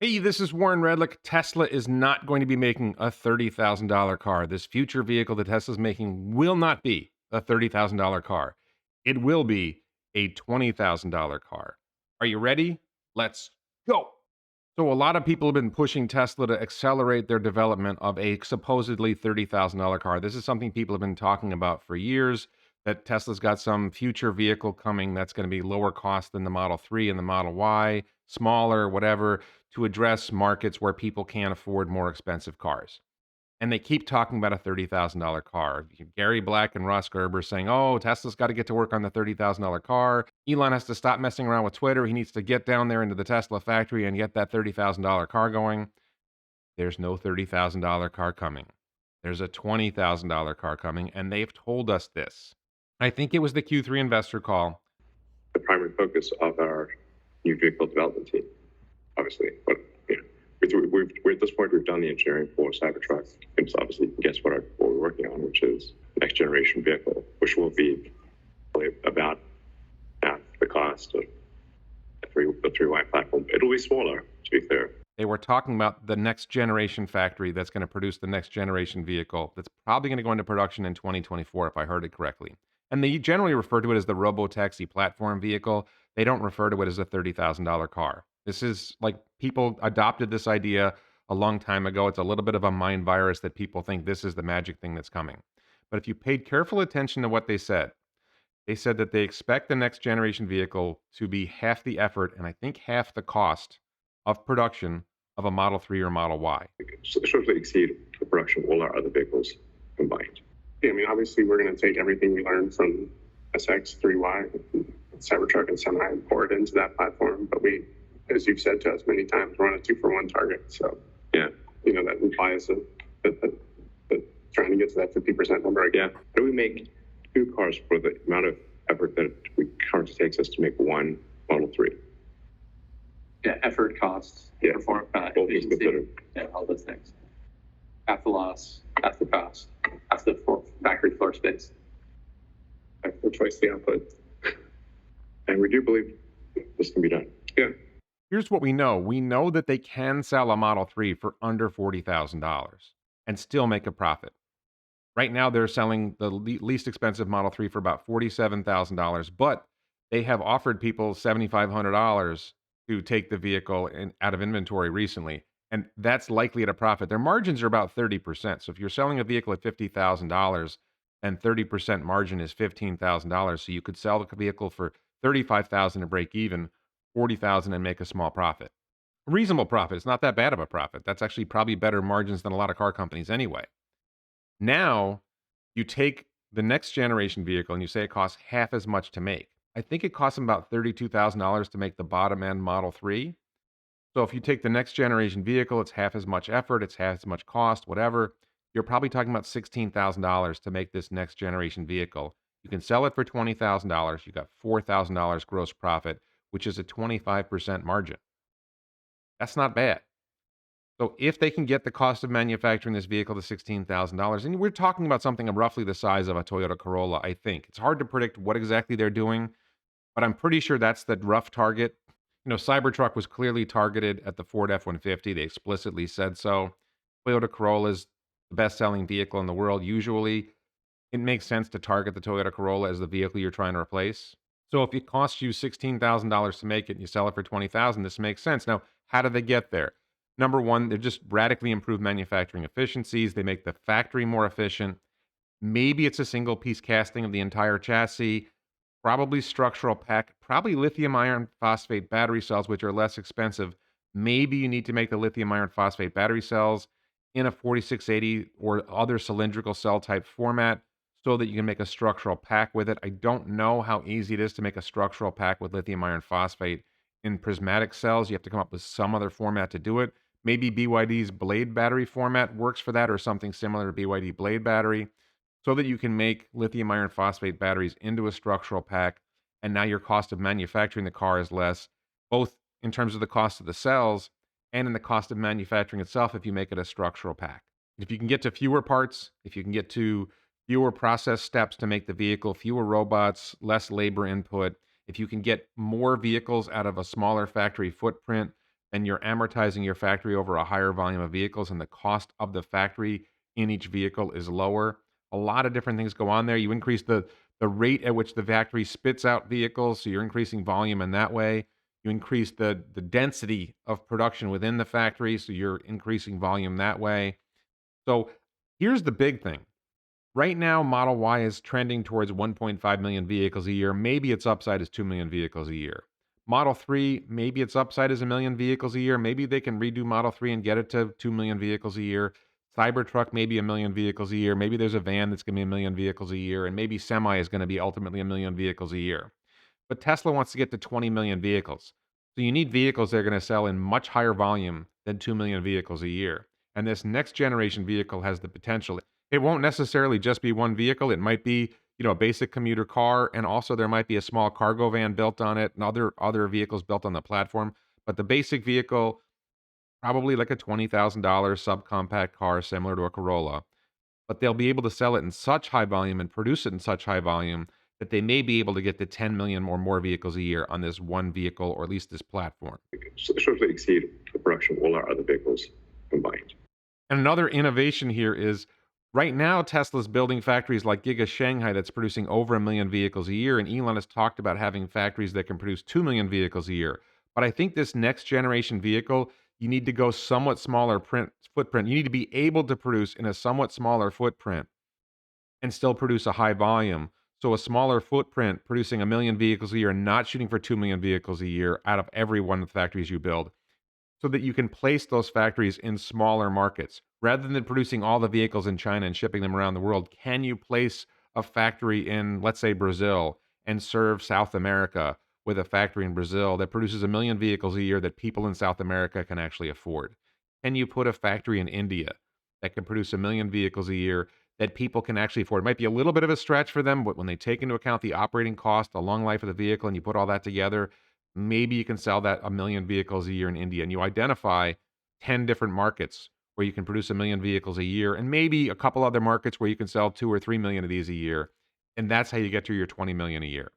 Hey, this is Warren Redlick. Tesla is not going to be making a $30,000 car. This future vehicle that Tesla's making will not be a $30,000 car. It will be a $20,000 car. Are you ready? Let's go. So, a lot of people have been pushing Tesla to accelerate their development of a supposedly $30,000 car. This is something people have been talking about for years, that Tesla's got some future vehicle coming that's going to be lower cost than the Model 3 and the Model Y, smaller, whatever, to address markets where people can't afford more expensive cars. And they keep talking about a $30,000 car. Gary Black and Ross Gerber saying, oh, Tesla's got to get to work on the $30,000 car. Elon has to stop messing around with Twitter. He needs to get down there into the Tesla factory and get that $30,000 car going. There's no $30,000 car coming. There's a $20,000 car coming, and they've told us this. I think it was the Q3 investor call. The primary focus of our new vehicle development team, obviously. But we're at this point, we've done the engineering for Cybertruck. And so obviously, you can guess what we're working on, which is the next generation vehicle, which will be probably about half the cost of the 3Y platform. It'll be smaller, to be fair. They were talking about the next generation factory that's going to produce the next generation vehicle that's probably going to go into production in 2024, if I heard it correctly. And they generally refer to it as the robotaxi platform vehicle. They don't refer to it as a $30,000 car. This is like people adopted this idea a long time ago. It's a little bit of a mind virus that people think this is the magic thing that's coming. But if you paid careful attention to what they said that they expect the next generation vehicle to be half the effort and I think half the cost of production of a Model 3 or Model Y. So shortly exceed the production of all our other vehicles combined. Yeah, I mean, obviously, we're going to take everything we learned from SX, 3Y, Cybertruck, and Semi and pour it into that platform. But we, as you've said to us many times, we're on a 2-for-1 target. So, yeah, that implies that trying to get to that 50% number again. Yeah. How do we make 2 cars for the amount of effort that it currently takes us to make 1 Model 3? Yeah, effort, costs, perform, efficiency, all those things. Half the loss, half the cost, half the factory floor space, half the twice the output. And we do believe this can be done. Yeah. Here's what we know. We know that they can sell a Model 3 for under $40,000 and still make a profit. Right now, they're selling the least expensive Model 3 for about $47,000, but they have offered people $7,500 to take the vehicle out of inventory recently, and that's likely at a profit. Their margins are about 30%. So if you're selling a vehicle at $50,000, and 30% margin is $15,000, so you could sell the vehicle for $35,000 and break even, $40,000 and make a small profit. A reasonable profit. It's not that bad of a profit. That's actually probably better margins than a lot of car companies anyway. Now, you take the next generation vehicle and you say it costs half as much to make. I think it costs them about $32,000 to make the bottom end Model 3. So if you take the next generation vehicle, it's half as much effort, it's half as much cost, whatever. You're probably talking about $16,000 to make this next generation vehicle. You can sell it for $20,000. You got $4,000 gross profit, which is a 25% margin. That's not bad. So if they can get the cost of manufacturing this vehicle to $16,000, and we're talking about something of roughly the size of a Toyota Corolla, I think. It's hard to predict what exactly they're doing, but I'm pretty sure that's the rough target. Cybertruck was clearly targeted at the Ford F-150. They explicitly said so. Toyota Corolla is the best-selling vehicle in the world. Usually, it makes sense to target the Toyota Corolla as the vehicle you're trying to replace. So if it costs you $16,000 to make it and you sell it for $20,000, this makes sense. Now, how do they get there? Number one, they've just radically improved manufacturing efficiencies. They make the factory more efficient. Maybe it's a single piece casting of the entire chassis, probably structural pack, probably lithium iron phosphate battery cells, which are less expensive. Maybe you need to make the lithium iron phosphate battery cells in a 4680 or other cylindrical cell type format so that you can make a structural pack with it. I don't know how easy it is to make a structural pack with lithium iron phosphate in prismatic cells. You have to come up with some other format to do it. Maybe BYD's blade battery format works for that, or something similar to BYD blade battery, so that you can make lithium iron phosphate batteries into a structural pack. And now your cost of manufacturing the car is less, both in terms of the cost of the cells and in the cost of manufacturing itself if you make it a structural pack. If you can get to fewer parts, if you can get to fewer process steps to make the vehicle, fewer robots, less labor input, if you can get more vehicles out of a smaller factory footprint, then you're amortizing your factory over a higher volume of vehicles, and the cost of the factory in each vehicle is lower. A lot of different things go on there. You increase the rate at which the factory spits out vehicles, so you're increasing volume in that way. You increase the density of production within the factory, so you're increasing volume that way. So here's the big thing. Right now, Model Y is trending towards 1.5 million vehicles a year. Maybe its upside is 2 million vehicles a year. Model 3, maybe its upside is a million vehicles a year. Maybe they can redo Model 3 and get it to 2 million vehicles a year. Cybertruck, maybe a million vehicles a year. Maybe there's a van that's going to be a million vehicles a year. And maybe Semi is going to be ultimately a million vehicles a year. But Tesla wants to get to 20 million vehicles. So you need vehicles that are going to sell in much higher volume than 2 million vehicles a year. And this next generation vehicle has the potential. It won't necessarily just be one vehicle. It might be, a basic commuter car, and also there might be a small cargo van built on it and other vehicles built on the platform. But the basic vehicle, probably like a $20,000 subcompact car similar to a Corolla. But they'll be able to sell it in such high volume and produce it in such high volume that they may be able to get to 10 million or more vehicles a year on this one vehicle, or at least this platform. Certainly exceed the production of all our other vehicles combined. And another innovation here is right now Tesla's building factories like Giga Shanghai that's producing over 1 million vehicles a year, and Elon has talked about having factories that can produce 2 million vehicles a year. But I think this next generation vehicle, you need to go somewhat smaller footprint. You need to be able to produce in a somewhat smaller footprint and still produce a high volume. So a smaller footprint, producing 1 million vehicles a year, and not shooting for 2 million vehicles a year out of every one of the factories you build, so that you can place those factories in smaller markets. Rather than producing all the vehicles in China and shipping them around the world, can you place a factory in, let's say, Brazil, and serve South America with a factory in Brazil that produces 1 million vehicles a year that people in South America can actually afford? Can you put a factory in India that can produce 1 million vehicles a year that people can actually afford? It might be a little bit of a stretch for them, but when they take into account the operating cost, the long life of the vehicle, and you put all that together, maybe you can sell that 1 million vehicles a year in India, and you identify 10 different markets where you can produce 1 million vehicles a year, and maybe a couple other markets where you can sell 2 or 3 million of these a year. And that's how you get to your 20 million a year.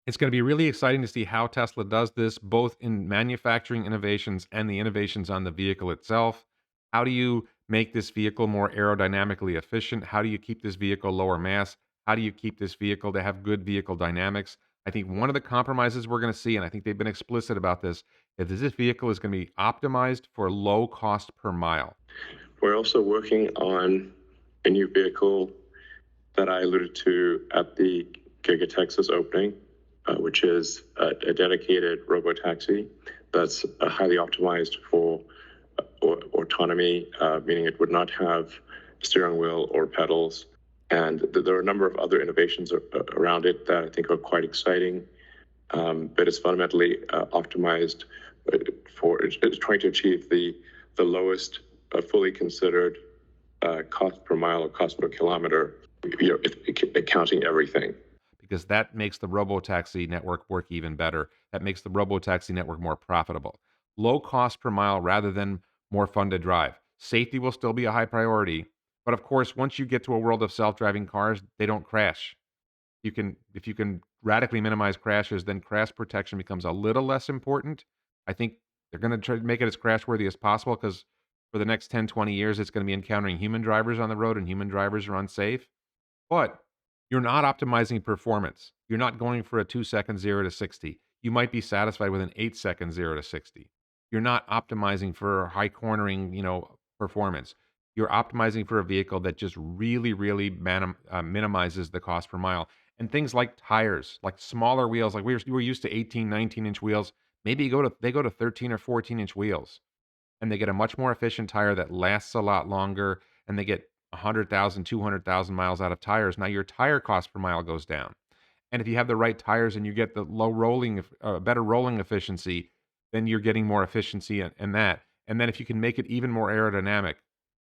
It's going to be really exciting to see how Tesla does this, both in manufacturing innovations and the innovations on the vehicle itself. How do you make this vehicle more aerodynamically efficient? How do you keep this vehicle lower mass? How do you keep this vehicle to have good vehicle dynamics? I think one of the compromises we're going to see, and I think they've been explicit about this, is this vehicle is going to be optimized for low cost per mile. We're also working on a new vehicle that I alluded to at the Giga Texas opening, which is a dedicated robotaxi that's highly optimized for autonomy, meaning it would not have steering wheel or pedals. And there are a number of other innovations around it that I think are quite exciting, but it's fundamentally optimized for it's trying to achieve the lowest fully considered cost per mile or cost per kilometer, accounting everything. Because that makes the robotaxi network work even better. That makes the robotaxi network more profitable. Low cost per mile rather than more fun to drive. Safety will still be a high priority. But of course, once you get to a world of self-driving cars, they don't crash. If you can radically minimize crashes, then crash protection becomes a little less important. I think they're going to try to make it as crash worthy as possible, because for the next 10, 20 years, it's going to be encountering human drivers on the road, and human drivers are unsafe. But you're not optimizing performance. You're not going for a 2-second 0 to 60. You might be satisfied with an 8-second 0 to 60. You're not optimizing for high cornering, performance. You're optimizing for a vehicle that just really, really minimizes the cost per mile. And things like tires, like smaller wheels, like we're used to 18, 19-inch wheels. Maybe they go to 13 or 14-inch wheels, and they get a much more efficient tire that lasts a lot longer, and they get 100,000, 200,000 miles out of tires. Now your tire cost per mile goes down. And if you have the right tires and you get the better rolling efficiency, then you're getting more efficiency in that. And then if you can make it even more aerodynamic,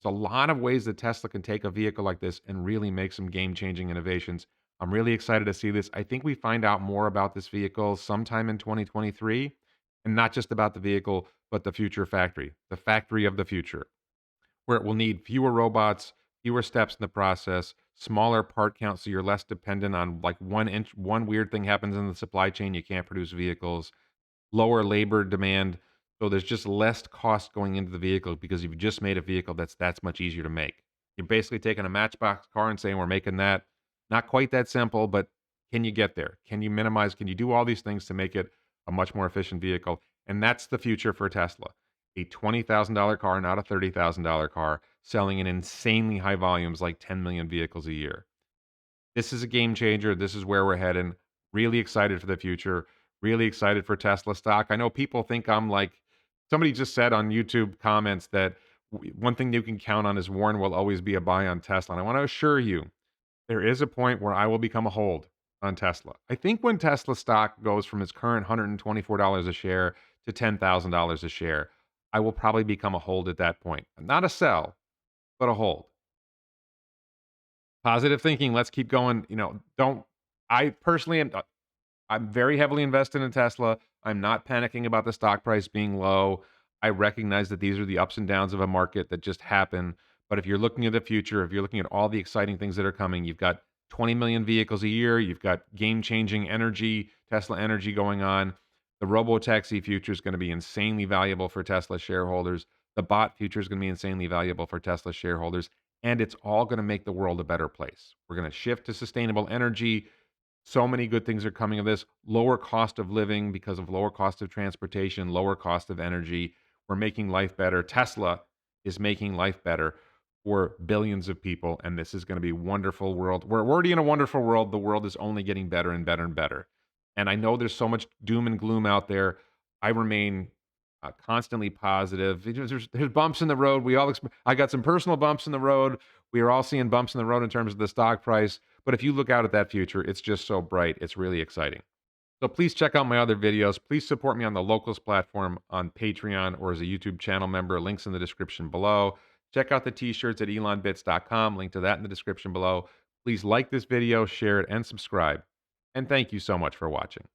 there's a lot of ways that Tesla can take a vehicle like this and really make some game-changing innovations. I'm really excited to see this. I think we find out more about this vehicle sometime in 2023, and not just about the vehicle, but the future factory, the factory of the future, where it will need fewer robots, fewer steps in the process, smaller part count, so you're less dependent on like one weird thing happens in the supply chain, you can't produce vehicles, lower labor demand, So there's just less cost going into the vehicle because you've just made a vehicle that's much easier to make. You're basically taking a Matchbox car and saying we're making that. Not quite that simple, but can you get there? Can you minimize? Can you do all these things to make it a much more efficient vehicle? And that's the future for Tesla. A $20,000 car, not a $30,000 car, selling in insanely high volumes like 10 million vehicles a year. This is a game changer. This is where we're heading. Really excited for the future. Really excited for Tesla stock. I know people think I'm like, somebody just said on YouTube comments that one thing you can count on is Warren will always be a buy on Tesla. And I want to assure you, there is a point where I will become a hold on Tesla. I think when Tesla stock goes from its current $124 a share to $10,000 a share, I will probably become a hold at that point. Not a sell, but a hold. Positive thinking. Let's keep going. Don't. I personally am. I'm very heavily invested in Tesla. I'm not panicking about the stock price being low. I recognize that these are the ups and downs of a market that just happen. But if you're looking at the future, if you're looking at all the exciting things that are coming, you've got 20 million vehicles a year, you've got game-changing energy, Tesla energy going on. The robo-taxi future is going to be insanely valuable for Tesla shareholders. The bot future is going to be insanely valuable for Tesla shareholders. And it's all going to make the world a better place. We're going to shift to sustainable energy. So many good things are coming of this. Lower cost of living because of lower cost of transportation, lower cost of energy. We're making life better. Tesla is making life better for billions of people, and this is going to be a wonderful world. We're already in a wonderful world. The world is only getting better and better and better. And I know there's so much doom and gloom out there. I remain constantly positive. There's bumps in the road. I got some personal bumps in the road. We are all seeing bumps in the road in terms of the stock price. But if you look out at that future, it's just so bright. It's really exciting. So please check out my other videos. Please support me on the Locals platform on Patreon or as a YouTube channel member. Links in the description below. Check out the t-shirts at elonbits.com. Link to that in the description below. Please like this video, share it, and subscribe. And thank you so much for watching.